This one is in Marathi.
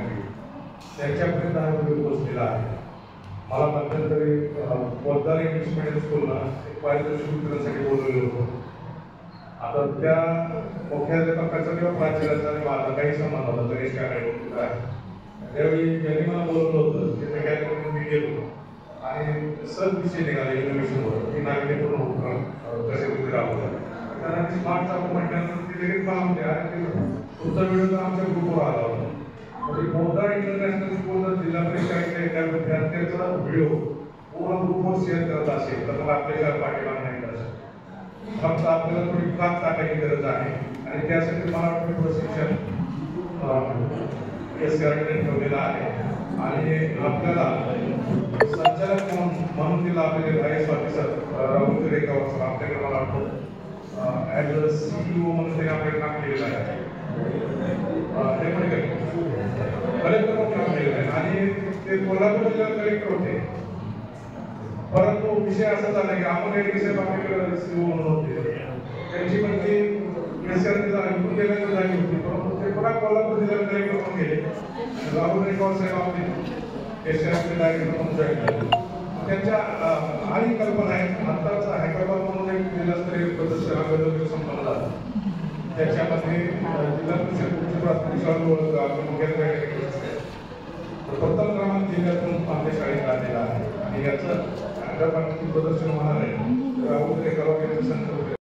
सांगितली त्याच्यापर्यंत हा व्हिडिओ पोचलेला आहे. मला मध्यंतरी पोद्दार इंग्लिश मिडियम स्कूलला एक पारितोषिक वितरणासाठी बोलवलेलं होतं. आता त्या मुख्याध्यापकाचा किंवा प्राचार्याचा आणि माझा काही संबंध होता, गणेश काकाडे त्यावेळी ज्यांनी मला बोलवलं होतं ते कार्यक्रम मी गेलो आणि सहज विषय निघाले इनोव्हेशनवर की नाविन्यपूर्ण उपक्रम कसे उभे राहतात. त्यांना स्मार्ट चालू म्हटल्यानंतर ते लगेच मला म्हणते अरे तुमचा व्हिडिओ तर आमच्या ग्रुपवर आला होता. म्हणजे पोद्दार इंटरनॅशनल स्कूल जिल्हा परिषदेच्या एका विद्यार्थ्याचा व्हिडिओ पूर्ण ग्रुपवर शेअर करत असेल तर मग आपल्याला पाठीमाग नाही करत. फक्त आपल्याला थोडी कात टाकायची गरज आहे आणि त्यासाठी मला वाटतं प्रशिक्षण ठेवलेलं आहे आणि आपल्याला संचालक म्हणून दिला आपले आयएस ऑफिसर राहुल रेखावर आपल्याकडे मला वाटतं ॲज CEO म्हणून त्यांनी आपल्याकडे काम केलेलं आहे. कलेक्टर म्हणून काम केलेलं आहे आणि ते कोल्हापूर जिल्ह्यात कलेक्टर होते. परंतु विषय असा झाला की आपण एक विषय आपल्याकडे CEO म्हणून होते त्यांची पण ती ऐकून गेल्यानंतर झाली होती. परंतु ते पुन्हा कोल्हापूर जिल्ह्यात कलेक्टर म्हणून गेले. राहुल रेखावर साहेब आपले एसआरचे डायरेक्टर म्हणून जॉईन झाले. त्यांच्या आणि कल्पना आहेत. आत्ताच हैदराबाद म्हणून एक जिल्हास्तरीय प्रदर्शन संपन्न झालं. त्याच्यामध्ये जिल्हा परिषद उच्च प्राथमिक शाळा प्रथम क्रमांक जिल्ह्यातून आमच्या शाळेत आलेला आहे आणि याचं हैदराबादची प्रदर्शन होणार आहे. राहुल रेखावर यांच्या संदर्भात